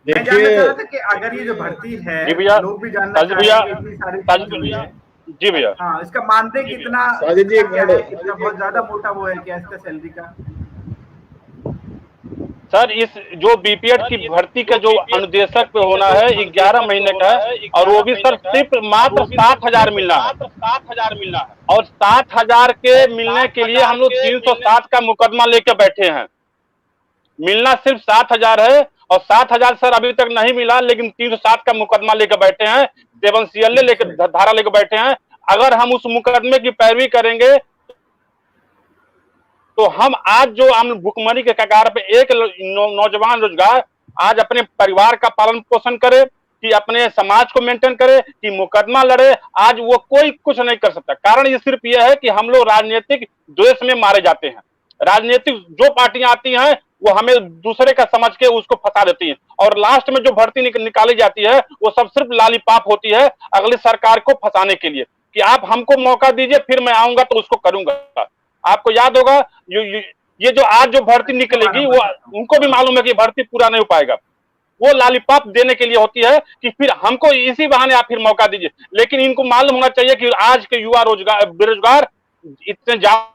मैं जानना देखिए चाह रहा था कि अगर ये जो भर्ती है, जी भैया, लोग भी जानना साजिद चाह रहे भैया, हैं कि इतनी सारी साजिद चीजें हुई भैया, है। जी भैया। हाँ, इसका मानदेय कितना, साजिद जी कितना एक क्या मिनट। है, कितना बहुत ज्यादा मोटा वो है क्या इसका सैलरी का? सर इस जो बीपीएड की भर्ती का जो अनुदेशक पे होना है 11 महीने का है, और वो भी सर सिर्फ मात्र 60,000 मिलना है। और 60,000 के मिलने के लिए हम लोग 307 का मुकदमा लेकर बैठे हैं। मिलना सिर्फ 60,000 है, और 60,000 सर अभी तक नहीं मिला, लेकिन 307 का मुकदमा लेकर बैठे हैं, 7 सीएलए लेकर धारा लेकर बैठे हैं। अगर हम उस मुकदमे की पैरवी करेंगे तो हम आज जो हम भुखमरी के कगार पे एक नौजवान रोजगार आज अपने परिवार का पालन पोषण करे, कि अपने समाज को मेंटेन करे, कि मुकदमा लड़े, आज वो कोई कुछ नहीं कर सकता। कारण ये सिर्फ ये है कि हम लोग राजनीतिक द्वेष में मारे जाते हैं। राजनीतिक जो पार्टियां आती हैं वो हमें दूसरे का समझ के उसको फंसा देती हैं, और लास्ट में जो भर्ती निकाली जाती है वो सब सिर्फ लालीपाप होती है अगली सरकार को फंसाने के लिए, कि आप हमको मौका दीजिए फिर मैं आऊंगा तो उसको करूंगा। आपको याद होगा ये जो आज जो भर्ती निकलेगी वो उनको भी मालूम है कि भर्ती पूरा नहीं हो पाएगा। वो लॉलीपॉप देने के लिए होती है कि फिर हमको इसी बहाने आप फिर मौका दीजिए। लेकिन इनको मालूम होना चाहिए कि आज के युवा रोजगार बेरोजगार इतने जागरूक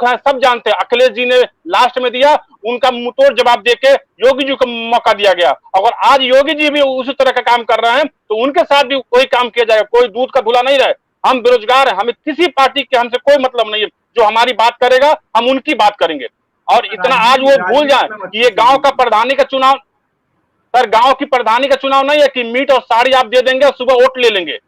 हैं, सब जानते हैं। अखिलेश जी ने लास्ट में दिया, उनका मुंहतोड़ जवाब देके योगी जी को मौका दिया गया। अगर आज योगी जी भी उसी तरह का काम कर रहे हैं तो उनके साथ भी वही काम किया जाएगा, कोई दूध का धुला नहीं रहे। हम बेरोजगार हैं, हमें किसी पार्टी के हमसे कोई मतलब नहीं है। जो हमारी बात करेगा हम उनकी बात करेंगे। और इतना आज वो भूल जाए कि ये गांव का प्रधानी का चुनाव, सर गांव की प्रधानी का चुनाव नहीं है कि मीट और साड़ी आप दे देंगे और सुबह वोट ले लेंगे।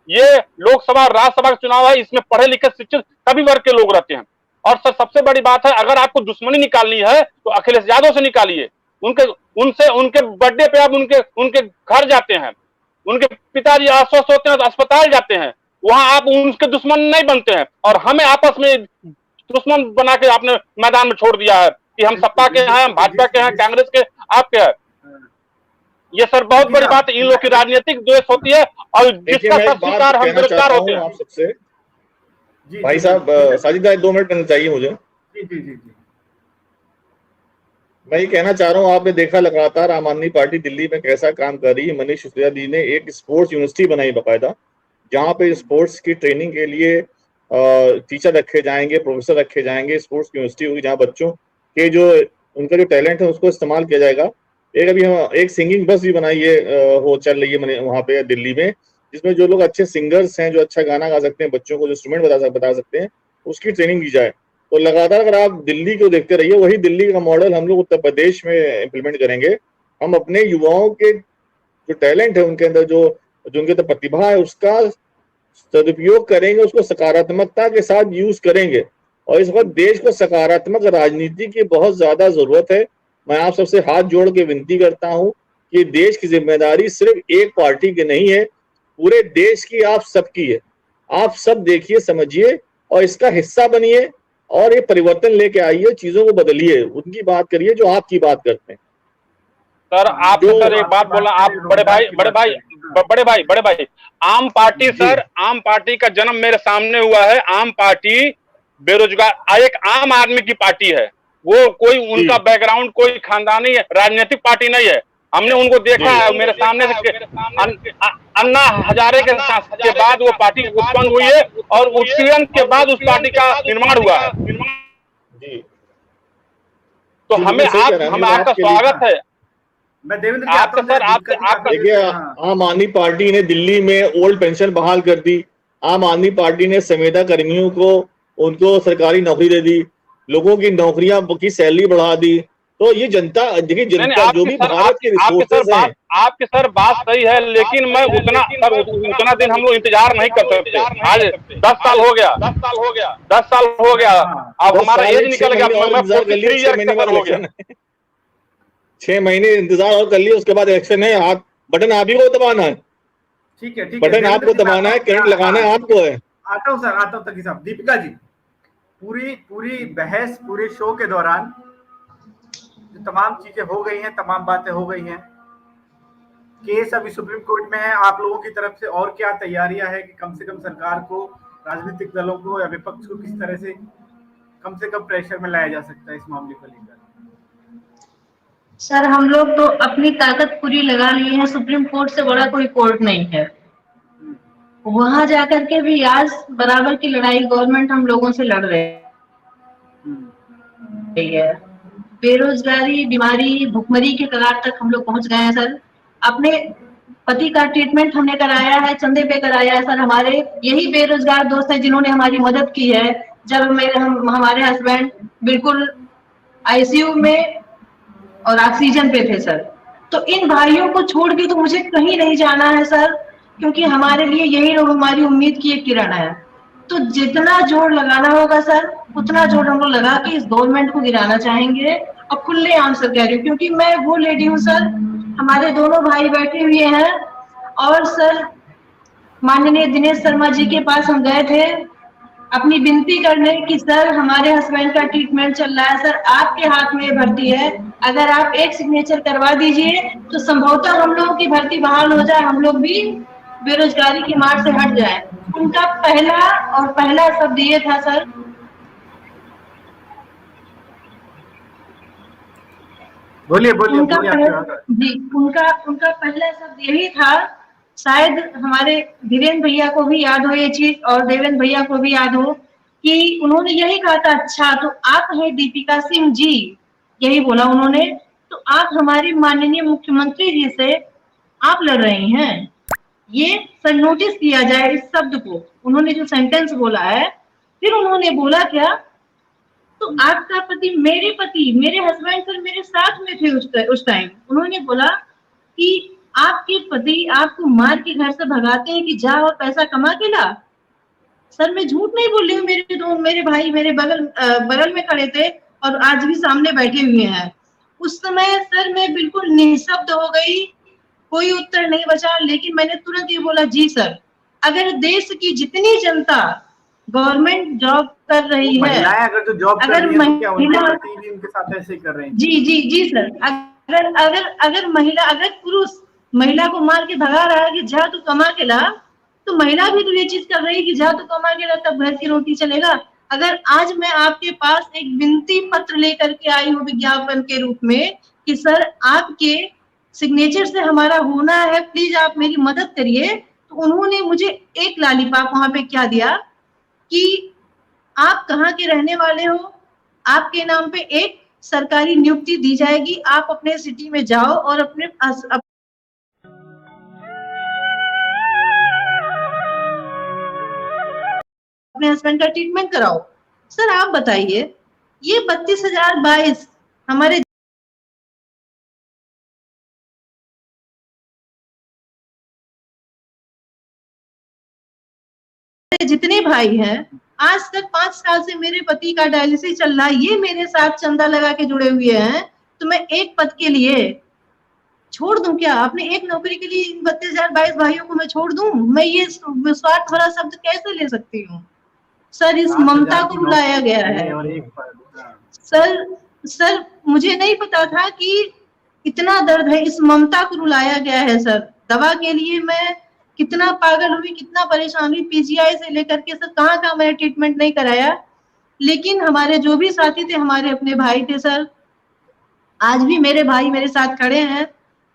ये लोकसभा और राज्यसभा का चुनाव है, इसमें पढ़े लिखे शिक्षित सभी वर्ग के लोग रहते हैं। और सर सबसे बड़ी बात है, अगर आपको दुश्मनी निकालनी है तो अखिलेश यादव से निकालिए। उनके उनसे उनके बर्थडे पे आप उनके उनके घर जाते हैं, उनके पिताजी अस्वस्थ होते हैं तो अस्पताल जाते हैं, वहां आप उनके दुश्मन नहीं बनते हैं। और हमें आपस में दुश्मन बना के आपने मैदान में छोड़ दिया है कि हम सपा के हैं, हम भाजपा के हैं, कांग्रेस के, आपके हैं। ये सर बहुत बड़ी बात है, इन लोग की राजनीतिक द्वेष होती है, और देखिए जिसका मैं एक सब बात शिकार हम कहना बेरोजगार चाहता होते हूँ हैं। आप सबसे। जी भाई जी साहब, साजिद भाई 2 मिनट करना चाहिए मुझे। जी जी जी जी। मैं ये कहना चाह रहा हूँ, आपने देखा लगातार आम आदमी पार्टी दिल्ली में कैसा काम कर रही है। मनीष सिसोदिया जी ने एक स्पोर्ट्स यूनिवर्सिटी बनाई बाकायदा, जहाँ पे स्पोर्ट्स की ट्रेनिंग के लिए टीचर रखे जाएंगे, प्रोफेसर रखे जाएंगे। स्पोर्ट्स की यूनिवर्सिटी होगी जहाँ बच्चों के जो उनका जो टैलेंट है उसको इस्तेमाल किया जाएगा। एक अभी हम एक सिंगिंग बस भी बनाई है, वो चल रही है वहाँ पे दिल्ली में, जिसमें जो लोग अच्छे सिंगर्स हैं, जो अच्छा गाना गा सकते हैं, बच्चों को जो इंस्ट्रूमेंट बता सकते हैं, उसकी ट्रेनिंग दी जाए। तो लगातार अगर आप दिल्ली को देखते रहिए, वही दिल्ली का मॉडल हम लोग उत्तर प्रदेश में इम्प्लीमेंट करेंगे। हम अपने युवाओं के जो टैलेंट है उनके अंदर, जो उनके अंदर प्रतिभा है, उसका सदुपयोग करेंगे, उसको सकारात्मकता के साथ यूज करेंगे। और इस वक्त देश को सकारात्मक राजनीति की बहुत ज्यादा जरूरत है। मैं आप सबसे हाथ जोड़ के विनती करता हूं कि देश की जिम्मेदारी सिर्फ एक पार्टी की नहीं है, पूरे देश की आप सबकी है। आप सब देखिए, समझिए और इसका हिस्सा बनिए, और ये परिवर्तन लेके आइए, चीजों को बदलिए, उनकी बात करिए जो आपकी बात करते हैं। सर हाँ, आपसे जो सर एक आपकी बात बात बोलना, आप करें, रोजगार की बात करें। हाँ बड़े भाई, आम पार्टी जी सर, आम पार्टी का जन्म मेरे सामने हुआ है। आम पार्टी बेरोजगार एक आम आदमी की पार्टी है। वो कोई जी उनका बैकग्राउंड कोई खानदानी राजनीतिक पार्टी नहीं है। हमने उनको देखा है मेरे सामने से अन्ना हजारे के बाद वो पार्टी उत्पन्न हुई है, और उत्पीड़न के बाद उस पार्टी का निर्माण हुआ है। जी तो जी, हमें बिल्कुल सही कह रहे हैं। हम हम लोग आपका आपके लिए, स्वागत है। मैं देवेंद्र जी आता आपका हूँ जरा सर दीपिका आपसे जी का आपका देखिए, कमेंट। हाँ आम आदमी पार्टी ने दिल्ली में ओल्ड पेंशन बहाल कर दी। आम आदमी पार्टी ने संविदा कर्मियों को उनको सरकारी नौकरी दे दी, लोगों की नौकरियां की सैलरी बढ़ा दी। तो ये जनता, देखिए नहीं नहीं, जनता जो भी भारत के रिसोर्सेज हैं। आपकी सर बात सही है, लेकिन मैं उतना सर उतना दिन हम लोग इंतजार नहीं कर सकते। आज 10 साल हो गया, 10 साल हो मैं गया, हाँ अब दस हमारा साल एज नहीं, छह निकल गया। महीने और मैं इंतजार कर लिए, 43 छह ईयर महीने का बाद सर हो गया। इलेक्शन है। 6 महीने इंतजार और कर लिए, उसके बाद इलेक्शन है। हाथ बटन आप ही को दबाना है, ठीक है बटन देवेंद्र आपको जी, मैं आता दबाना है, हूँ। करंट हाँ लगाना हाँ है ठीक है, आपको है। आता हूँ सर, आता हूँ तकी साहब। दीपिका जी, पूरी पूरी बहस पूरे शो के दौरान जो तमाम चीजें हो गई हैं, तमाम बातें हो गई हैं, केस अभी सुप्रीम कोर्ट में है। आप लोगों की तरफ से और क्या तैयारियां है कि कम से कम सरकार को, राजनीतिक दलों को या विपक्ष को किस तरह से कम प्रेशर में लाया जा सकता है इस मामले को लेकर? सर हम लोग तो अपनी ताकत पूरी लगा लिए हैं, सुप्रीम कोर्ट से बड़ा कोई कोर्ट नहीं है। वहां जाकर के भी आज बराबर की लड़ाई गवर्नमेंट हम लोगों से लड़ रही है। बेरोजगारी, बीमारी, भुखमरी के कगार तक हम लोग पहुंच गए हैं सर। अपने पति का ट्रीटमेंट हमने कराया है, चंदे पे कराया है सर। हमारे यही बेरोजगार दोस्त है जिन्होंने हमारी मदद की है जब हमारे हस्बैंड बिल्कुल आईसीयू में और ऑक्सीजन पे थे सर। तो इन भाइयों को छोड़ के तो मुझे कहीं नहीं जाना है सर, क्योंकि हमारे लिए यही लोग हमारी उम्मीद की एक किरण है। तो जितना जोर लगाना होगा सर उतना जोर हम लोग लगा के इस गवर्नमेंट को गिराना चाहेंगे। और खुले आम से कह रही हूँ, क्योंकि मैं वो लेडी हूँ सर, हमारे दोनों भाई बैठे हुए हैं। और सर माननीय दिनेश शर्मा जी के पास हम गए थे अपनी विनती करने कि सर हमारे हस्बैंड का ट्रीटमेंट चल रहा है, सर आपके हाथ में भर्ती है, अगर आप एक सिग्नेचर करवा दीजिए तो संभवतः हम लोगों की भर्ती बहाल हो जाए, हम लोग भी बेरोजगारी की मार से हट जाए। उनका पहला शब्द ये था सर, बोलिए बोलिए उनका बोलिए। उनका पहला शब्द यही था। शायद हमारे धीरेन्द्र भैया को भी याद हो ये चीज और देवेंद्र भैया को भी याद हो कि उन्होंने यही कहा था, अच्छा तो आप हैं दीपिका सिंह जी, यही बोला उन्होंने, तो आप हमारे माननीय मुख्यमंत्री जी से आप लड़ रही हैं, ये सर नोटिस किया जाए इस शब्द को। उन्होंने जो सेंटेंस बोला है, फिर उन्होंने बोला क्या, तो आपका पति मेरे हस्बैंड सर मेरे साथ में थे उस टाइम। उन्होंने बोला कि आपके पति आपको मार के घर से भगाते हैं कि जा और पैसा कमा के ला। सर मैं झूठ नहीं बोल रही हूँ, मेरे भाई मेरे बगल में खड़े थे और आज भी सामने बैठे हुए हैं। उस समय सर मैं बिल्कुल निःशब्द हो गई, कोई उत्तर नहीं बचा, लेकिन मैंने तुरंत ये बोला, जी सर, अगर देश की जितनी जनता गवर्नमेंट जॉब कर रही है, महिलाएं अगर जो जॉब कर रही हैं तो क्या महिला उनके साथ ऐसे ही कर रहे हैं? जी सर, अगर पुरुष महिला को मार के भगा रहा है कि जा तू कमा के ला, तो महिला भी तो ये चीज कर रही है कि जा तू कमा के ला, तब घर की रोटी चलेगा। अगर आज मैं आपके पास एक विनती पत्र लेकर के आई हूँ विज्ञापन के रूप में कि सर आपके सिग्नेचर से हमारा होना है, प्लीज आप मेरी मदद करिए, तो उन्होंने मुझे एक लॉलीपॉप वहां पे क्या दिया कि आप कहाँ के रहने वाले हो, आपके नाम पे एक सरकारी नियुक्ति दी जाएगी, आप अपने सिटी में जाओ और अपने हस्बैंड का ट्रीटमेंट कराओ। सर आप बताइए, ये 32,022 हमारे जितने भाई हैं, आज तक 5 साल से मेरे पति का डायलिसिस चल रहा है, ये मेरे साथ चंदा लगा के जुड़े हुए हैं, तो मैं एक पद के लिए छोड़ दूं क्या? अपने एक नौकरी के लिए 32,022 भाइयों को मैं छोड़ दूं? मैं ये स्वार्थ भरा शब्द कैसे ले सकती हूँ? सर इस ममता को रुलाया गया है। सर मुझे नहीं पता था कि इतना दर्द है, इस ममता को रुलाया गया है सर। दवा के लिए मैं कितना पागल हुई, कितना परेशान हुई, पीजीआई से लेकर के सर कहाँ मैंने ट्रीटमेंट नहीं कराया, लेकिन हमारे जो भी साथी थे, हमारे अपने भाई थे सर, आज भी मेरे भाई मेरे साथ खड़े हैं।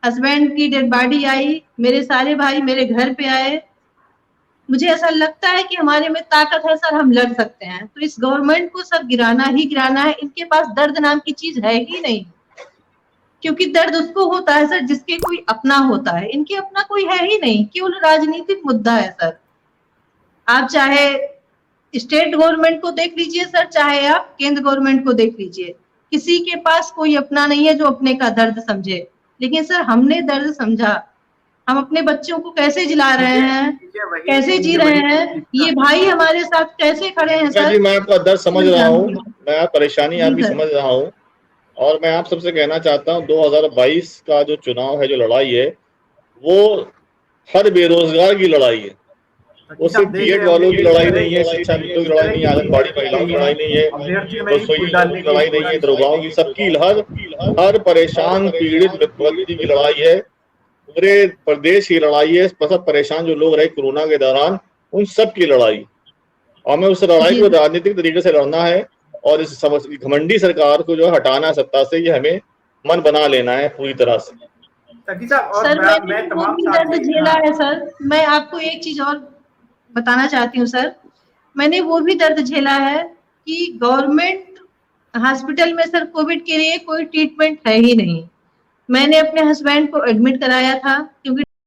हस्बैंड की डेड बॉडी आई, मेरे सारे भाई मेरे घर पे आए, मुझे ऐसा लगता है कि हमारे में ताकत है सर, हम लड़ सकते हैं। तो इस गवर्नमेंट को सर गिराना ही गिराना है, इनके पास दर्द नाम की चीज है ही नहीं, क्योंकि दर्द उसको होता है सर जिसके कोई अपना होता है, इनके अपना कोई है ही नहीं, केवल राजनीतिक मुद्दा है सर। आप चाहे स्टेट गवर्नमेंट को देख लीजिए सर, चाहे आप केंद्र गवर्नमेंट को देख लीजिए, किसी के पास कोई अपना नहीं है जो अपने का दर्द समझे। लेकिन सर हमने दर्द समझा, हम अपने बच्चों को कैसे जिला रहे हैं, कैसे जी रहे हैं, ये भाई हमारे साथ कैसे खड़े हैं सर। जी मैं आपका दर्द समझ रहा हूँ, मैं आप परेशानी आपकी समझ रहा हूँ, और मैं आप सबसे कहना चाहता हूँ 2022 का जो चुनाव है, जो लड़ाई है, वो हर बेरोजगार की लड़ाई है। वो सिर्फ बीएड वालों की लड़ाई नहीं है, शिक्षा मित्रों की लड़ाई नहीं है, आंगनबाड़ी महिलाओं की लड़ाई नहीं है, रसोई की लड़ाई नहीं है, दरोगाओं की, सबकी हर परेशान पीड़ित व्यक्ति की लड़ाई है, पूरे प्रदेश की लड़ाई है। सब परेशान जो लोग रहे कोरोना के दौरान, उन सब की लड़ाई, और हमें उस लड़ाई को राजनीतिक तरीके से लड़ना है, और इस घमंडी सरकार को जो हटाना सत्ता से, ये हमें मन बना लेना है पूरी तरह से। सखी साहब, और सर मैं मैंने वो तमाम भी दर्द साथी, झेला हाँ, है सर। मैं आपको एक चीज और बताना चाहती हूँ सर, मैंने वो भी दर्द झेला है कि गवर्नमेंट हॉस्पिटल में सर कोविड के लिए कोई ट्रीटमेंट है ही नहीं। मैंने अपने हस्बैंड को एडमिट कराया था क्योंकि